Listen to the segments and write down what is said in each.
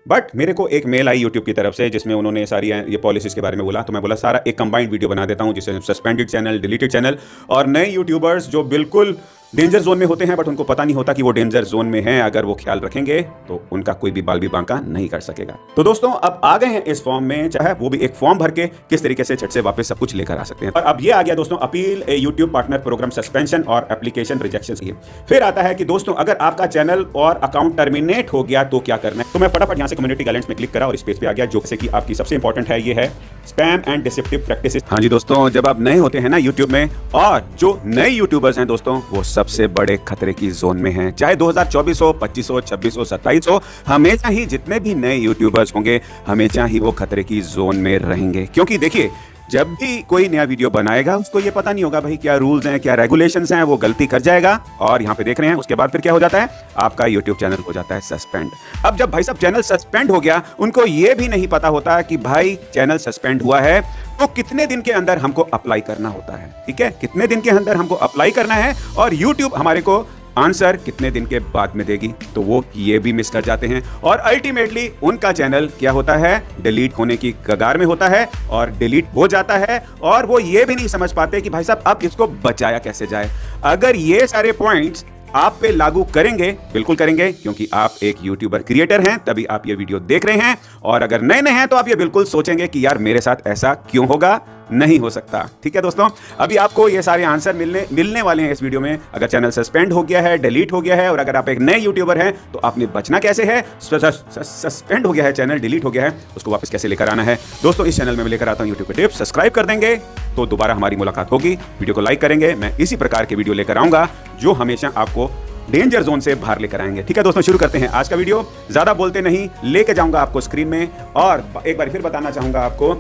But मेरे को एक मेल आई यूट्यूब की तरफ से जिसमें उन्होंने सारी ये पॉलिसीज़ के बारे में बोला, तो मैं बोला सारा एक कंबाइंड वीडियो बना देता हूँ जिससे सस्पेंडेड चैनल, डिलीटेड चैनल और नए यूट्यूबर्स जो बिल्कुल डेंजर जोन में होते हैं बट उनको पता नहीं होता कि वो डेंजर जोन में हैं, अगर वो ख्याल रखेंगे तो उनका कोई भी बाल भी बांका नहीं कर सकेगा। तो दोस्तों अब आ गए हैं इस फॉर्म में, चाहे वो भी एक फॉर्म भर के किस तरीके से झट से वापस सब कुछ लेकर आ सकते हैं। और अब ये आ गया दोस्तों अपील ए यूट्यूब पार्टनर प्रोग्राम सस्पेंशन और एप्लीकेशन रिजेक्शन की। फिर आता है कि दोस्तों अगर आपका चैनल और अकाउंट टर्मिनेट हो गया तो क्या करना है। तो मैं फटाफट यहाँ से कम्युनिटी गाइडलाइंस में क्लिक करा और इस पेज पे आ गया, जो कि आपकी सबसे इंपॉर्टेंट है, ये है स्पैम एंड डिसेप्टिव प्रैक्टिसेस। हाँ जी दोस्तों, जब आप नए होते हैं ना यूट्यूब में, और जो नए यूट्यूबर्स हैं दोस्तों वो सबसे बड़े खतरे की जोन में हैं। चाहे 2024 हो, 25 हो, 26 हो, 27 हो, हमेशा ही जितने भी नए यूट्यूबर्स होंगे हमेशा ही वो खतरे की जोन में रहेंगे। क्योंकि देखिए, जब भी कोई नया वीडियो बनाएगा उसको ये पता नहीं होगा भाई क्या रूल्स हैं, क्या रेगुलेशंस हैं, वो गलती कर जाएगा और यहाँ पे देख रहे हैं उसके बाद फिर क्या हो जाता है, आपका यूट्यूब चैनल हो जाता है सस्पेंड। अब जब भाई साहब चैनल सस्पेंड हो गया, उनको ये भी नहीं पता होता कि भाई चैनल सस्पेंड हुआ है तो कितने दिन के अंदर हमको अप्लाई करना होता है। ठीक है, कितने दिन के अंदर हमको अप्लाई करना है और यूट्यूब हमारे को आंसर कितने दिन के बाद में देगी, तो वो ये भी मिस कर जाते हैं और अल्टीमेटली उनका चैनल क्या होता है, डिलीट होने की कगार में होता है और डिलीट हो जाता है और वो ये भी नहीं समझ पाते कि भाई साहब अब इसको बचाया कैसे जाए। अगर ये सारे पॉइंट्स आप पे लागू करेंगे, बिल्कुल करेंगे, क्योंकि आप एक यूट्यूबर क्रिएटर हैं तभी आप ये वीडियो देख रहे हैं, और अगर नए नए हैं तो आप ये बिल्कुल सोचेंगे कि यार मेरे साथ ऐसा क्यों होगा, नहीं हो सकता। ठीक है दोस्तों, अभी आपको ये सारे आंसर मिलने वाले हैं इस वीडियो में। अगर चैनल सस्पेंड हो गया है, डिलीट हो गया है और अगर आप एक नए यूट्यूबर हैं तो आपने बचना कैसे है, सस्पेंड हो गया है चैनल, डिलीट हो गया है, उसको वापस कैसे लेकर आना है। दोस्तों इस चैनल में मैं लेकर आता हूं यूट्यूब के टिप्स। सब्सक्राइब कर देंगे तो दोबारा हमारी मुलाकात होगी, वीडियो को लाइक करेंगे, मैं इसी प्रकार के वीडियो लेकर आऊंगा जो हमेशा आपको डेंजर जोन से बाहर लेकर आएंगे। ठीक है दोस्तों, शुरू करते हैं आज का वीडियो। ज्यादा बोलते नहीं, लेके जाऊंगा आपको स्क्रीन में, और एक बार फिर बताना चाहूंगा आपको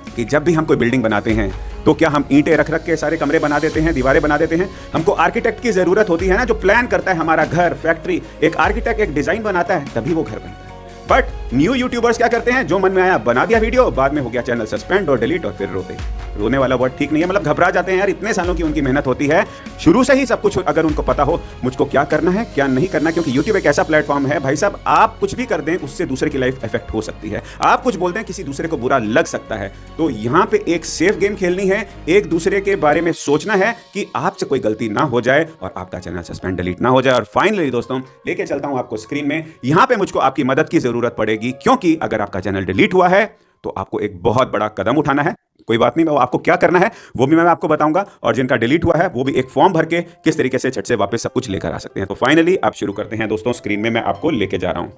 कि जब भी हम कोई बिल्डिंग बनाते हैं तो क्या हम ईंटें रख रख के सारे कमरे बना देते हैं, दीवारें बना देते हैं? हमको आर्किटेक्ट की जरूरत होती है ना, जो प्लान करता है हमारा घर, फैक्ट्री। एक आर्किटेक्ट एक डिजाइन बनाता है तभी वो घर बनता है। बट न्यू यूट्यूबर्स क्या करते हैं, जो मन में आया बना दिया वीडियो, बाद में हो गया चैनल सस्पेंड और डिलीट और फिर रोते। रोने वाला वर्ड ठीक नहीं है, मतलब घबरा जाते हैं यार, इतने सालों की उनकी मेहनत होती है, शुरू से ही सब कुछ अगर उनको पता हो मुझको क्या करना है क्या नहीं करना, क्योंकि यूट्यूब एक ऐसा प्लेटफॉर्म है भाई साहब, आप कुछ भी कर दें उससे दूसरे की लाइफ इफेक्ट हो सकती है। आप कुछ बोल दें किसी दूसरे को बुरा लग सकता है। तो यहाँ पे एक सेफ गेम खेलनी है, एक दूसरे के बारे में सोचना है कि आपसे कोई गलती ना हो जाए और आपका चैनल सस्पेंड डिलीट ना हो जाए। और फाइनली दोस्तों लेके चलता हूं आपको स्क्रीन में, यहाँ पे मुझको आपकी मदद की जरूरत पड़ेगी, क्योंकि अगर आपका चैनल डिलीट हुआ है तो आपको एक बहुत बड़ा कदम उठाना है। कोई बात नहीं, मैं आपको क्या करना है वो भी मैं आपको बताऊंगा, और जिनका डिलीट हुआ है वो भी एक फॉर्म भर के किस तरीके से झट से वापस सब कुछ लेकर आ सकते हैं। तो फाइनली आप शुरू करते हैं दोस्तों, स्क्रीन में मैं आपको लेके जा रहा हूं।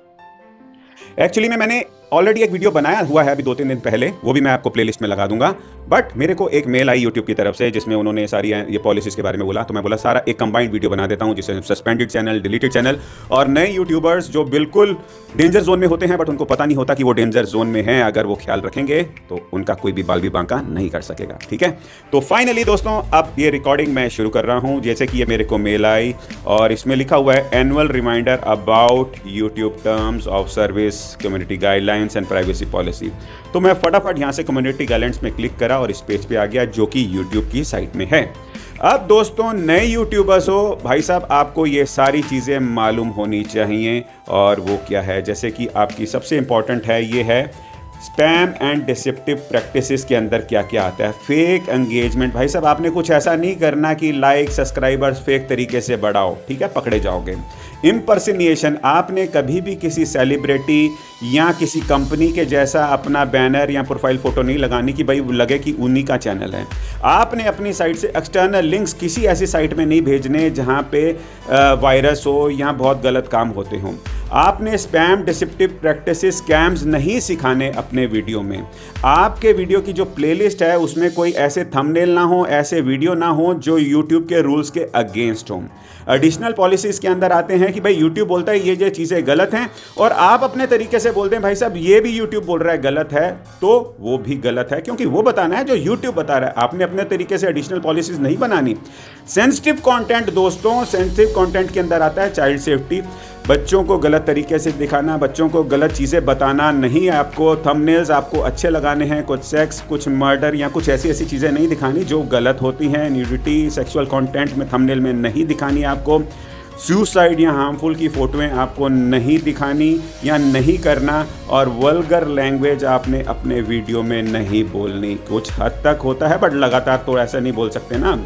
एक्चुअली मैंने ऑलरेडी एक वीडियो बनाया हुआ है अभी 2-3 दिन पहले, वो भी मैं आपको प्लेलिस्ट में लगा दूंगा। बट मेरे को एक मेल आई यूट्यूब की तरफ से जिसमें उन्होंने सारी ये पॉलिसीज़ के बारे में बोला, तो मैं बोला सारा एक कंबाइंड वीडियो बना देता हूं जिससे सस्पेंडेड चैनल, डिलीटेड चैनल और नए यूट्यूबर्स जो बिल्कुल डेंजर जोन में होते हैं बट उनको पता नहीं होता कि वो डेंजर जोन में हैं, अगर वो ख्याल रखेंगे तो उनका कोई भी बाल भी बांका नहीं कर सकेगा। ठीक है, तो फाइनली दोस्तों अब ये रिकॉर्डिंग मैं शुरू कर रहा हूँ। जैसे कि ये मेरे को मेल आई और इसमें लिखा हुआ है annual reminder about YouTube terms of service, community guidelines and privacy policy. तो मैं फटाफट यहाँ से कम्युनिटी गाइडलाइंस में क्लिक करा और इस पेज पे आ गया, जो कि यूट्यूब की साइट में है। अब दोस्तों नए यूट्यूबर्स हो भाई साहब, आपको ये सारी चीज़ें मालूम होनी चाहिए, और वो क्या है, जैसे कि आपकी सबसे इंपॉर्टेंट है, ये है स्पैम एंड डिसेप्टिव प्रैक्टिसेस के अंदर क्या क्या आता है। फेक एंगेजमेंट, भाई साहब आपने कुछ ऐसा नहीं करना कि लाइक सब्सक्राइबर्स फेक तरीके से बढ़ाओ, ठीक है, पकड़े जाओगे। इम्पर्सनेशन, आपने कभी भी किसी सेलिब्रिटी या किसी कंपनी के जैसा अपना बैनर या प्रोफाइल फोटो नहीं लगानी कि भाई लगे कि उन्हीं का चैनल है। आपने अपनी साइट से एक्सटर्नल लिंक्स किसी ऐसी साइट में नहीं भेजने जहां पे वायरस हो या बहुत गलत काम होते हों। आपने स्पैम, डिसेप्टिव प्रैक्टिसेस, स्कैम्स नहीं सिखाने अपने वीडियो में। आपके वीडियो की जो प्लेलिस्ट है उसमें कोई ऐसे थंबनेल ना हो, ऐसे वीडियो ना हो जो यूट्यूब के रूल्स के अगेंस्ट हों। एडिशनल पॉलिसीज़ के अंदर आते हैं कि भाई यूट्यूब बोलता है ये चीज़ें गलत हैं और आप अपने तरीके से बोलते हैं भाई साहब ये भी यूट्यूब बोल रहा है गलत है, तो वो भी गलत है, क्योंकि वो बताना है जो यूट्यूब बता रहा है। आपने अपने तरीके से एडिशनल पॉलिसीज़ नहीं बनानी। सेंसिटिव कंटेंट दोस्तों, सेंसिटिव कंटेंट के अंदर आता है चाइल्ड सेफ्टी, बच्चों को गलत तरीके से दिखाना, बच्चों को गलत चीज़ें बताना नहीं है आपको। थंबनेल्स आपको अच्छे लगाने हैं, कुछ सेक्स, कुछ मर्डर या कुछ ऐसी चीज़ें नहीं दिखानी जो गलत होती हैं। न्यूडिटी, सेक्सुअल कंटेंट में थंबनेल में नहीं दिखानी है आपको। सुसाइड या हार्मफुल की फ़ोटोएं आपको नहीं दिखानी या नहीं करना, और वल्गर लैंग्वेज आपने अपने वीडियो में नहीं बोलनी। कुछ हद तक होता है बट लगातार तो ऐसा नहीं बोल सकते ना।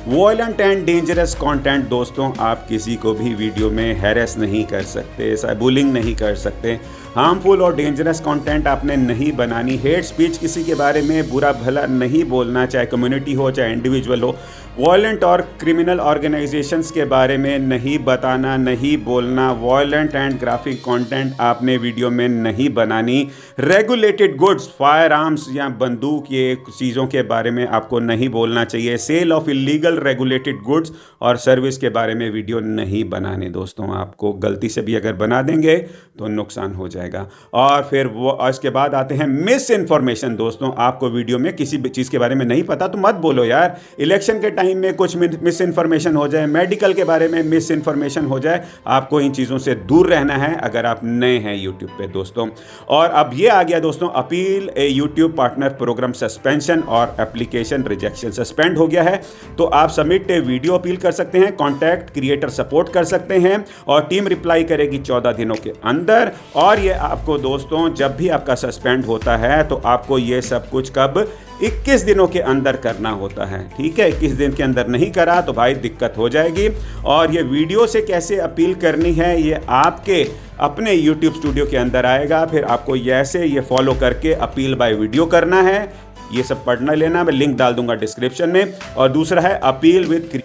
वॉयलेंट एंड डेंजरस कंटेंट दोस्तों, आप किसी को भी वीडियो में हैरेस नहीं कर सकते, बुलिंग नहीं कर सकते। हार्मफुल और डेंजरस कंटेंट आपने नहीं बनानी। हेट स्पीच, किसी के बारे में बुरा भला नहीं बोलना, चाहे कम्युनिटी हो चाहे इंडिविजुअल हो। वॉयलेंट और क्रिमिनल ऑर्गेनाइजेशंस के बारे में नहीं बताना, नहीं बोलना। वॉयलेंट एंड ग्राफिक कंटेंट आपने वीडियो में नहीं बनानी। रेगुलेटेड गुड्स, फायर आर्म्स या बंदूक, ये चीज़ों के बारे में आपको नहीं बोलना चाहिए। Sale of illegal regulated goods और सर्विस के बारे में वीडियो नहीं बनाने दोस्तों। आपको गलती से भी अगर बना देंगे तो नुकसान हो जाएगा। और फिर वो इसके बाद आते हैं मिस इन्फॉर्मेशन। दोस्तों, आपको वीडियो में किसी भी चीज़ के बारे में नहीं पता तो मत बोलो यार। इलेक्शन के टाइम में कुछ मिस इन्फॉर्मेशन हो जाए, मेडिकल के बारे में मिस इन्फॉर्मेशन हो जाए, आपको इन चीज़ों से दूर रहना है अगर आप नए हैं यूट्यूब पे दोस्तों। और अब ये आ गया दोस्तों, अपील ए यूट्यूब पार्टनर प्रोग्राम सस्पेंशन और एप्लीकेशन रिजेक्शन। सस्पेंड हो गया है तो आप सबमिट ए वीडियो अपील कर सकते हैं, कॉन्टैक्ट क्रिएटर सपोर्ट कर सकते हैं और टीम रिप्लाई करेगी 14 दिनों के अंदर। और ये आपको दोस्तों, जब भी आपका सस्पेंड होता है तो आपको ये सब कुछ कब 21 दिनों के अंदर करना होता है। ठीक है, 21 दिन के अंदर नहीं करा तो भाई दिक्कत हो जाएगी। और ये वीडियो से कैसे अपील करनी है ये आपके अपने YouTube स्टूडियो के अंदर आएगा। फिर आपको ऐसे ये फॉलो करके अपील बाय वीडियो करना है। ये सब पढ़ना लेना, मैं लिंक डाल दूंगा डिस्क्रिप्शन में। और दूसरा है अपील विद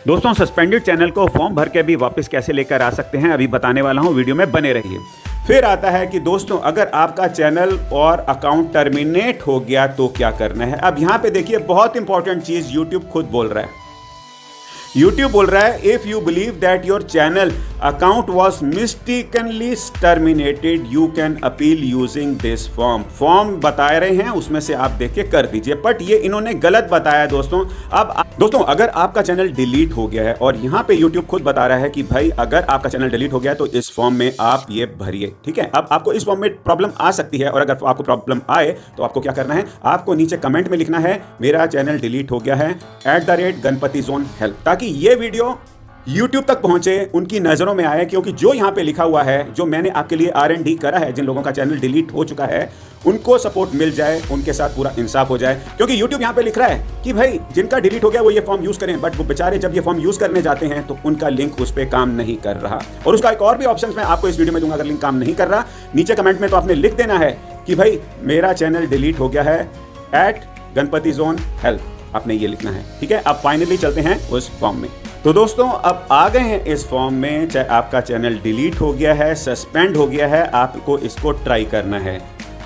दोस्तों, सस्पेंडेड चैनल को फॉर्म भर के भी वापस कैसे लेकर आ सकते हैं अभी बताने वाला हूं, वीडियो में बने रहिए। फिर आता है कि दोस्तों, अगर आपका चैनल और अकाउंट टर्मिनेट हो गया तो क्या करना है। अब यहां पे देखिए, बहुत इंपॉर्टेंट चीज यूट्यूब खुद बोल रहा है। YouTube बोल रहा है, if you believe that your channel account was mistakenly terminated you can appeal using this form. Form बता रहे हैं, उसमें से आप देख के कर दीजिए। बट ये इन्होंने गलत बताया दोस्तों। अब दोस्तों, अगर आपका चैनल डिलीट हो गया है और यहाँ पे YouTube खुद बता रहा है कि भाई अगर आपका चैनल डिलीट हो गया तो इस फॉर्म में आप ये भरिए। ठीक है, अब आपको इस फॉर्म में प्रॉब्लम आ सकती है और अगर आपको प्रॉब्लम आए तो आपको क्या करना है, आपको नीचे कमेंट में लिखना है मेरा चैनल डिलीट हो गया है @GanpatiZoneHelp, ताकि ये वीडियो YouTube तक पहुंचे, उनकी नजरों में आए। क्योंकि जो यहां पे लिखा हुआ है, जो मैंने आपके लिए R&D करा है, जिन लोगों का चैनल डिलीट हो चुका है उनको सपोर्ट मिल जाए, उनके साथ पूरा इंसाफ हो जाए। क्योंकि YouTube यहां पे लिख रहा है कि भाई जिनका डिलीट हो गया वो ये फॉर्म यूज करें, बट वो बेचारे जब ये फॉर्म यूज करने जाते हैं तो उनका लिंक उस पर काम नहीं कर रहा। और उसका एक और भी ऑप्शन मैं आपको इस वीडियो में दूंगा, अगर लिंक काम नहीं कर रहा नीचे कमेंट में तो आपने लिख देना है कि भाई मेरा चैनल डिलीट हो गया है @GanpatiZoneHelp, आपने ये लिखना है। ठीक है, अब फाइनली चलते हैं उस फॉर्म में। तो दोस्तों, अब आ गए हैं इस फॉर्म में। चाहे आपका चैनल डिलीट हो गया है, सस्पेंड हो गया है, आपको इसको ट्राई करना है।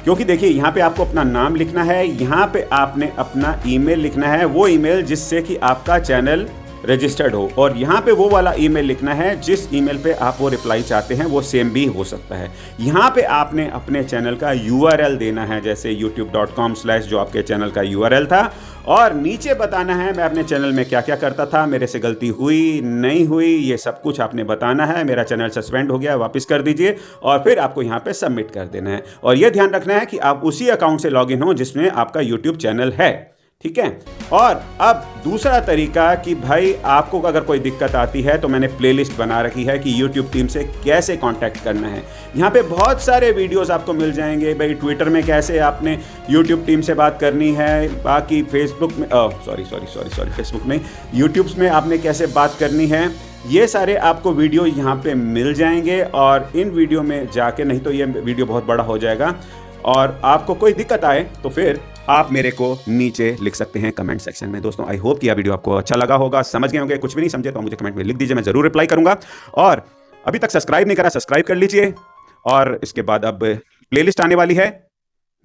क्योंकि देखिए, यहाँ पे आपको अपना नाम लिखना है, यहाँ पे आपने अपना ईमेल लिखना है, वो ईमेल जिससे कि आपका चैनल रजिस्टर्ड हो, और यहाँ पे वो वाला ईमेल लिखना है जिस ईमेल पे आप वो रिप्लाई चाहते हैं, वो सेम भी हो सकता है। यहाँ पे आपने अपने चैनल का URL देना है, जैसे youtube.com/ जो आपके चैनल का URL था, और नीचे बताना है मैं अपने चैनल में क्या क्या करता था, मेरे से गलती हुई नहीं हुई, ये सब कुछ आपने बताना है। मेरा चैनल सस्पेंड हो गया, वापस कर दीजिए, और फिर आपको यहाँ पे सबमिट कर देना है। और ये ध्यान रखना है कि आप उसी अकाउंट से लॉगिन हो जिसमें आपका यूट्यूब चैनल है। ठीक है, और अब दूसरा तरीका कि भाई आपको अगर कोई दिक्कत आती है तो मैंने प्लेलिस्ट बना रखी है कि YouTube टीम से कैसे कांटेक्ट करना है। यहाँ पे बहुत सारे वीडियोस आपको मिल जाएंगे। भाई ट्विटर में कैसे आपने YouTube टीम से बात करनी है, बाकी फेसबुक में फेसबुक में YouTube में आपने कैसे बात करनी है, ये सारे आपको वीडियो यहाँ पे मिल जाएंगे। और इन वीडियो में जाके, नहीं तो ये वीडियो बहुत बड़ा हो जाएगा, और आपको कोई दिक्कत आए तो फिर आप मेरे को नीचे लिख सकते हैं कमेंट सेक्शन में। दोस्तों, आई होप कि यह वीडियो आपको अच्छा लगा होगा, समझ गए होंगे। कुछ भी नहीं समझे तो मुझे कमेंट में लिख दीजिए, मैं जरूर रिप्लाई करूंगा। और अभी तक सब्सक्राइब नहीं करा, सब्सक्राइब कर लीजिए। और इसके बाद अब प्लेलिस्ट आने वाली है,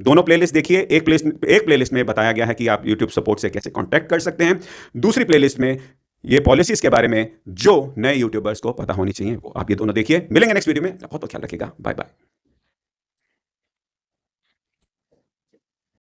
दोनों प्लेलिस्ट देखिए। एक प्लेलिस्ट में बताया गया है कि आप यूट्यूब सपोर्ट से कैसे कॉन्टैक्ट कर सकते हैं। दूसरी प्लेलिस्ट में ये पॉलिसीज के बारे में जो नए यूट्यूबर्स को पता होनी चाहिए, वो आप ये दोनों देखिए। मिलेंगे नेक्स्ट वीडियो में, बहुत ख्याल रखिएगा, बाय बाय।